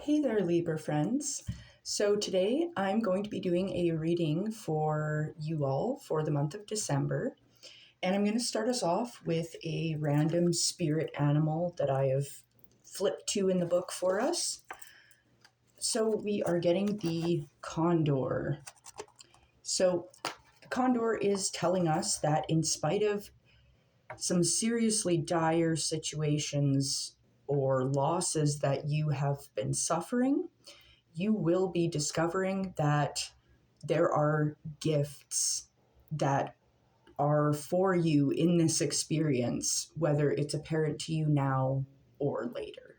Hey there, Libra friends. So today I'm going to be doing a reading for you all for the month of December. And I'm going to start us off with a random spirit animal that I have flipped to in the book for us. So we are getting the condor. So the condor is telling us that in spite of some seriously dire situations or losses that you have been suffering, you will be discovering that there are gifts that are for you in this experience, whether it's apparent to you now or later.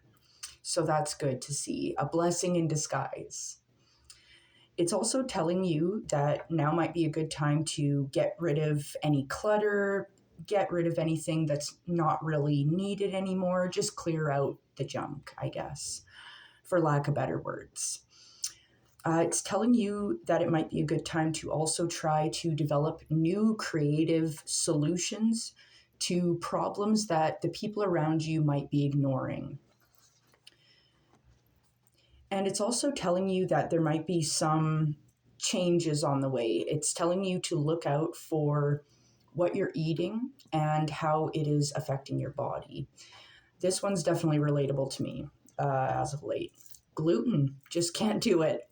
So that's good to see. A blessing in disguise. It's also telling you that now might be a good time to get rid of any clutter, get rid of anything that's not really needed anymore. Just clear out the junk, I guess, for lack of better words. It's telling you that it might be a good time to also try to develop new creative solutions to problems that the people around you might be ignoring. And it's also telling you that there might be some changes on the way. It's telling you to look out for what you're eating and how it is affecting your body. This one's definitely relatable to me as of late. Gluten, just can't do it.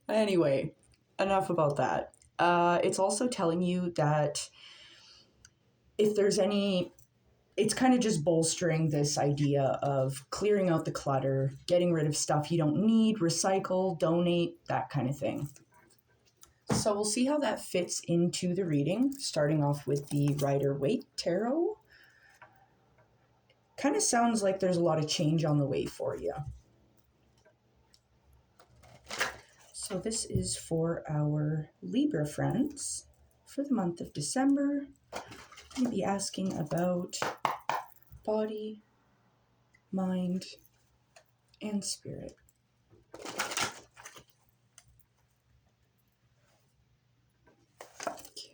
Anyway, enough about that. It's also telling you that if there's any, it's kind of just bolstering this idea of clearing out the clutter, getting rid of stuff you don't need, recycle, donate, that kind of thing. So we'll see how that fits into the reading, starting off with the Rider-Waite Tarot. Kind of sounds like there's a lot of change on the way for you. So this is for our Libra friends for the month of December. We'll be asking about body, mind, and spirit. Okay.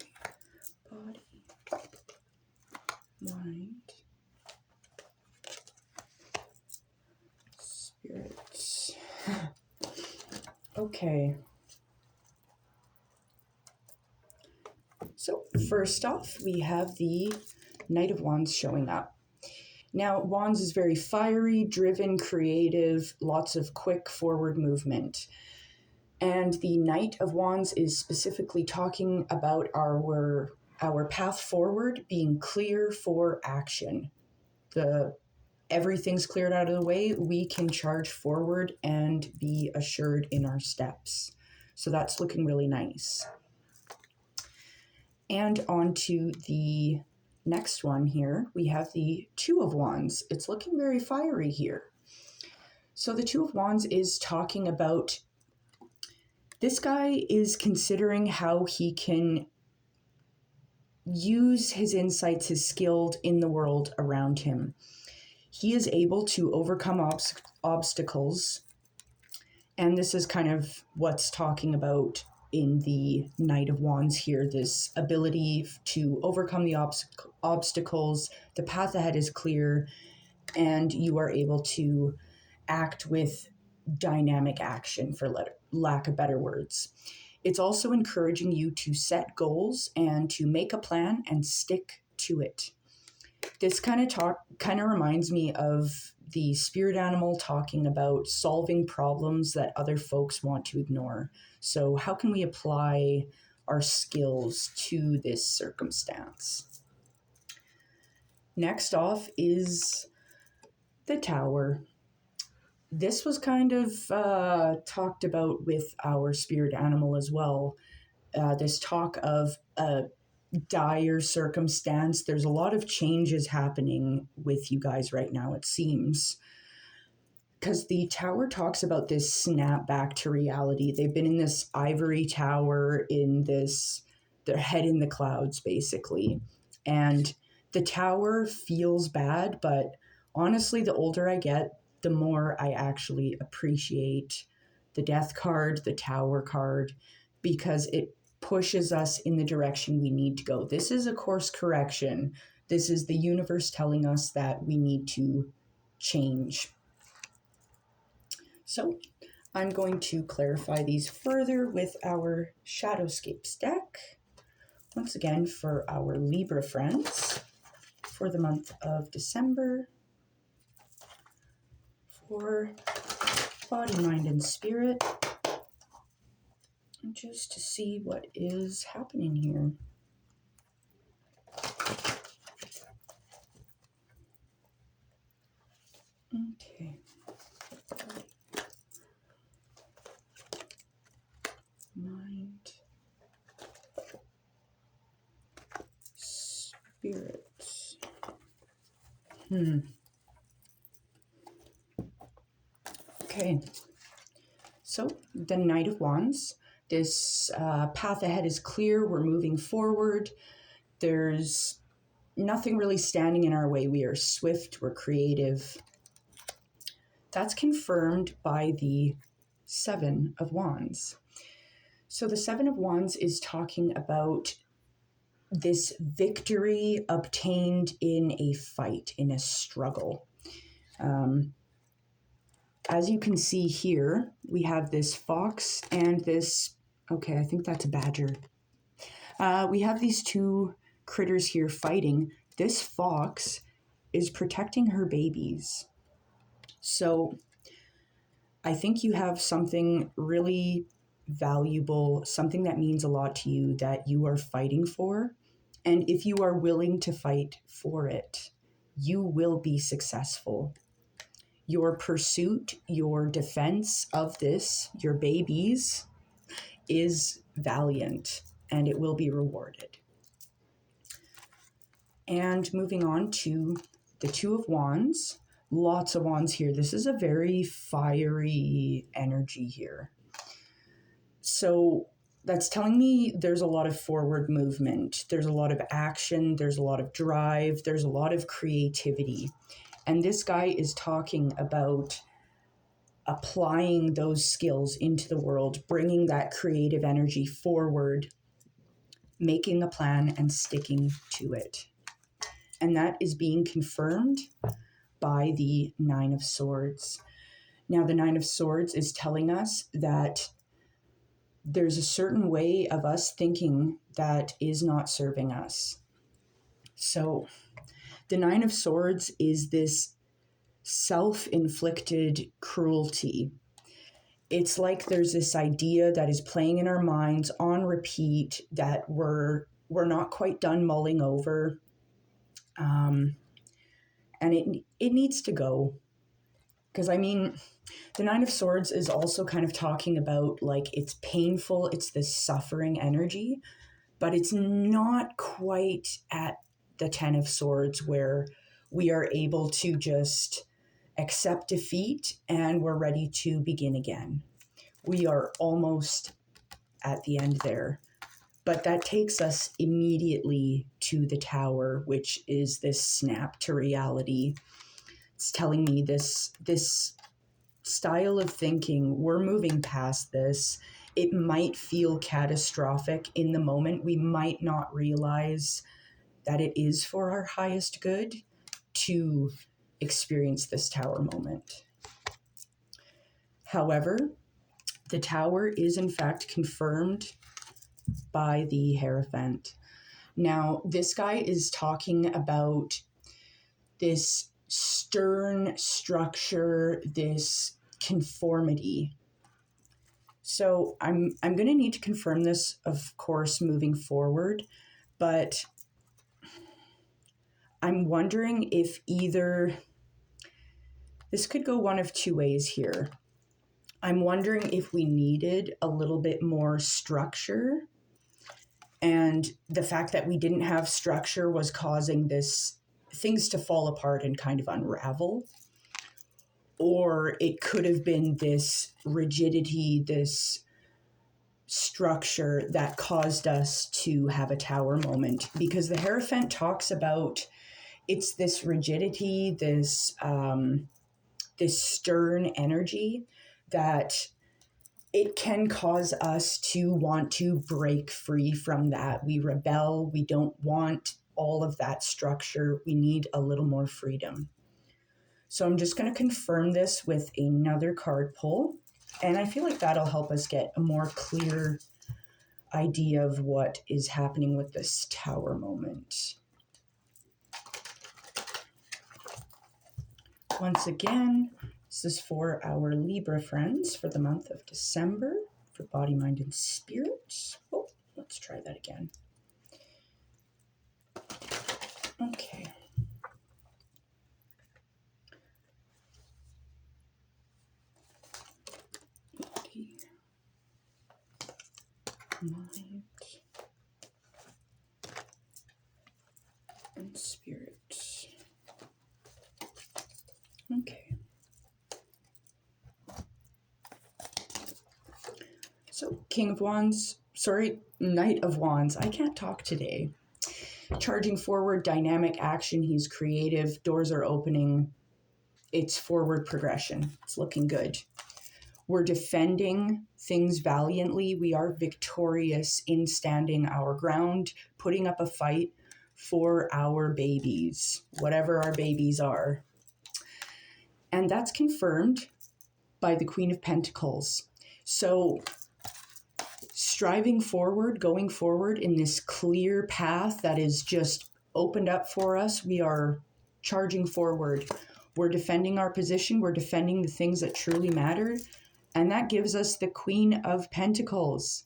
Body, mind, spirit. Okay. So first off, we have the Knight of Wands showing up. Now, Wands is very fiery, driven, creative, lots of quick forward movement. And the Knight of Wands is specifically talking about our path forward being clear for action. Everything's cleared out of the way, we can charge forward and be assured in our steps. So that's looking really nice. And on to the next one here, we have the Two of Wands. It's looking very fiery here. So the Two of Wands is talking about, this guy is considering how he can use his insights, his skills in the world around him. He is able to overcome obstacles, and this is kind of what's talking about in the Knight of Wands here, this ability to overcome the obstacles, the path ahead is clear, and you are able to act with dynamic action, for lack of better words. It's also encouraging you to set goals and to make a plan and stick to it. This kind of reminds me of the spirit animal talking about solving problems that other folks want to ignore. So how can we apply our skills to this circumstance? Next off is the Tower. This was kind of talked about with our spirit animal as well. This talk of a dire circumstance. There's a lot of changes happening with you guys right now, it seems. Because the Tower talks about this snap back to reality. They've been in this ivory tower, their head in the clouds, basically. And the Tower feels bad, but honestly, the older I get, the more I actually appreciate the Death card, the Tower card, because it pushes us in the direction we need to go. This is a course correction. This is the universe telling us that we need to change. So I'm going to clarify these further with our Shadowscapes deck. Once again, for our Libra friends, for the month of December, for body, mind, and spirit, and just to see what is happening here. Okay. Mind, spirit. Okay. So the Knight of Wands. This path ahead is clear. We're moving forward. There's nothing really standing in our way. We are swift. We're creative. That's confirmed by the Seven of Wands. So the Seven of Wands is talking about this victory obtained in a fight, in a struggle. As you can see here, we have this fox and this, okay, I think that's a badger. We have these two critters here fighting. This fox is protecting her babies. So I think you have something really valuable, something that means a lot to you that you are fighting for. And if you are willing to fight for it, you will be successful. Your pursuit, your defense of this, your babies, is valiant and it will be rewarded. And moving on to the Two of Wands. Lots of wands here. This is a very fiery energy here. So that's telling me there's a lot of forward movement. There's a lot of action. There's a lot of drive. There's a lot of creativity. And this guy is talking about applying those skills into the world, bringing that creative energy forward, making a plan and sticking to it. And that is being confirmed by the Nine of Swords. Now, the Nine of Swords is telling us that there's a certain way of us thinking that is not serving us. So the Nine of Swords is this self-inflicted cruelty. It's like there's this idea that is playing in our minds on repeat that we're not quite done mulling over. And it needs to go. Because I mean, the Nine of Swords is also kind of talking about like it's painful, it's this suffering energy, but it's not quite at the Ten of Swords where we are able to just accept defeat and we're ready to begin again. We are almost at the end there. But that takes us immediately to the Tower, which is this snap to reality. It's telling me this style of thinking, we're moving past this. It might feel catastrophic in the moment. We might not realize that it is for our highest good to experience this Tower moment. However, the Tower is in fact confirmed by the Hierophant. Now, this guy is talking about this stern structure, this conformity. So I'm going to need to confirm this, of course, moving forward, but I'm wondering if either this could go one of two ways here. I'm wondering if we needed a little bit more structure, and the fact that we didn't have structure was causing things to fall apart and kind of unravel. Or it could have been this rigidity, this structure that caused us to have a Tower moment. Because the Hierophant talks about it's this rigidity, this stern energy that it can cause us to want to break free from that. We rebel. We don't want all of that structure. We need a little more freedom. So I'm just going to confirm this with another card pull. And I feel like that'll help us get a more clear idea of what is happening with this Tower moment. Once again, this is for our Libra friends for the month of December for body, mind, and spirit. Oh, let's try that again. Okay. Body, mind, and spirit. Okay. So, King of Wands, Knight of Wands. I can't talk today. Charging forward, dynamic action. He's creative. Doors are opening. It's forward progression. It's looking good. We're defending things valiantly. We are victorious in standing our ground, putting up a fight for our babies, whatever our babies are. And that's confirmed by the Queen of Pentacles. So striving forward, going forward in this clear path that is just opened up for us, we are charging forward. We're defending our position. We're defending the things that truly matter. And that gives us the Queen of Pentacles.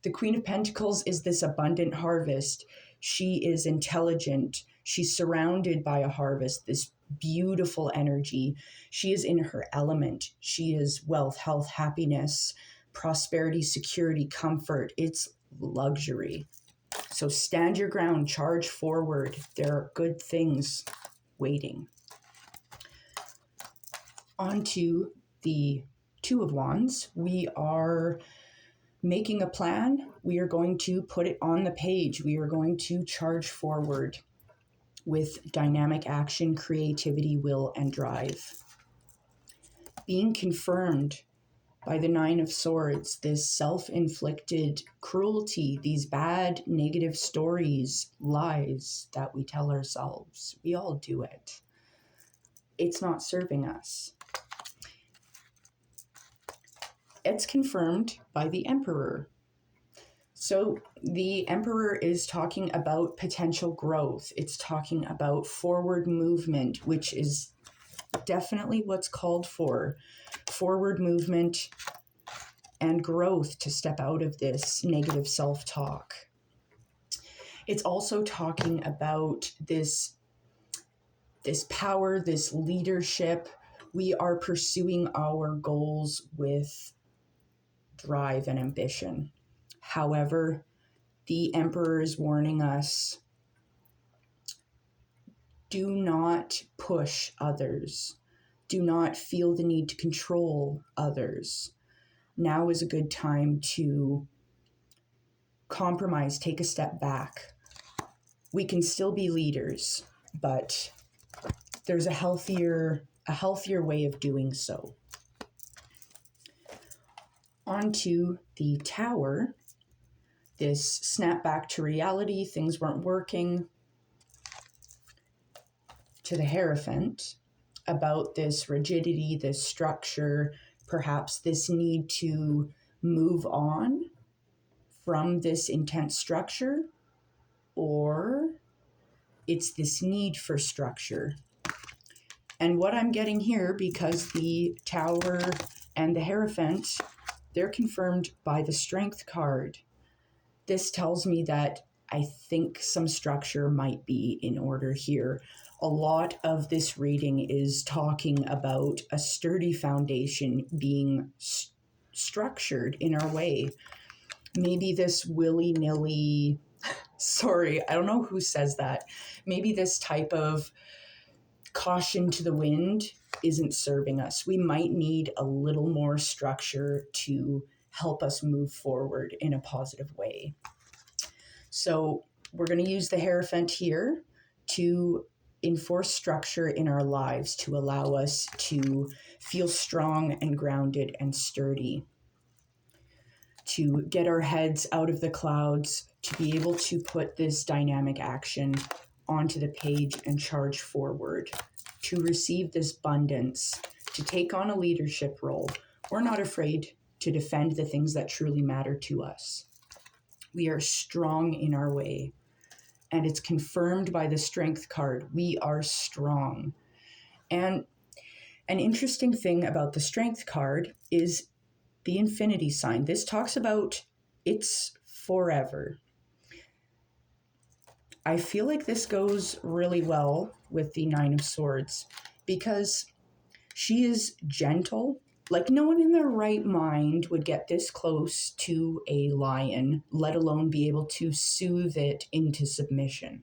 The Queen of Pentacles is this abundant harvest. She is intelligent. She's surrounded by a harvest, this beautiful energy. She is in her element. She is wealth, health, happiness, prosperity, security, comfort. It's luxury. So stand your ground, charge forward. There are good things waiting. On to the Two of Wands. We are making a plan. We are going to put it on the page. We are going to charge forward with dynamic action, creativity, will, and drive. Being confirmed by the Nine of Swords, this self-inflicted cruelty, these bad, negative stories, lies that we tell ourselves. We all do it. It's not serving us. It's confirmed by the Emperor. So the Emperor is talking about potential growth. It's talking about forward movement, which is definitely what's called for. Forward movement and growth to step out of this negative self-talk. It's also talking about this power, this leadership. We are pursuing our goals with drive and ambition. However, the Emperor is warning us, do not push others. Do not feel the need to control others. Now is a good time to compromise, take a step back. We can still be leaders, but there's a healthier way of doing so. Onto the Tower. This snap back to reality, things weren't working. To the Hierophant, about this rigidity, this structure, perhaps this need to move on from this intense structure, or it's this need for structure. And what I'm getting here, because the Tower and the Hierophant, they're confirmed by the Strength card. This tells me that I think some structure might be in order here. A lot of this reading is talking about a sturdy foundation being structured in our way. Maybe this willy-nilly, sorry, I don't know who says that. Maybe this type of caution to the wind isn't serving us. We might need a little more structure to help us move forward in a positive way. So we're going to use the Hierophant here to enforce structure in our lives, to allow us to feel strong and grounded and sturdy, to get our heads out of the clouds, to be able to put this dynamic action onto the page and charge forward. to receive this abundance, to take on a leadership role. We're not afraid to defend the things that truly matter to us. We are strong in our way, and it's confirmed by the Strength card. We are strong. And an interesting thing about the Strength card is the infinity sign. This talks about it's forever. I feel like this goes really well with the Nine of Swords because she is gentle. Like, no one in their right mind would get this close to a lion, let alone be able to soothe it into submission.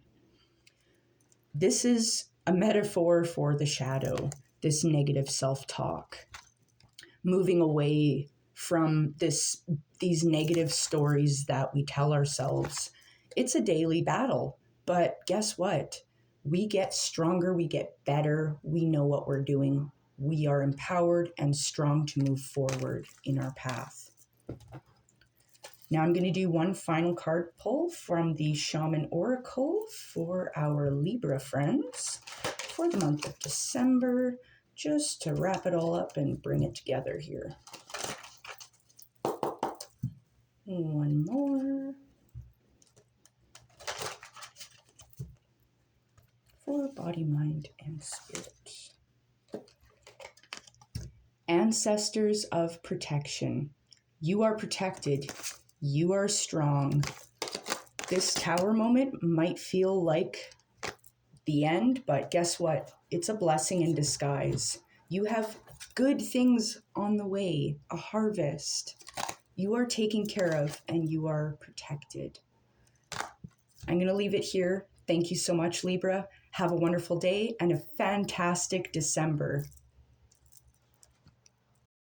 This is a metaphor for the shadow, this negative self-talk, moving away from these negative stories that we tell ourselves. It's a daily battle, but guess what? We get stronger, we get better, we know what we're doing. We are empowered and strong to move forward in our path. Now I'm going to do one final card pull from the Shaman Oracle for our Libra friends for the month of December, just to wrap it all up and bring it together here. One more for body, mind, and spirit. Ancestors of protection. You are protected. You are strong. This tower moment might feel like the end, but guess what? It's a blessing in disguise. You have good things on the way, a harvest. You are taken care of and you are protected. I'm going to leave it here. Thank you so much, Libra. Have a wonderful day and a fantastic December.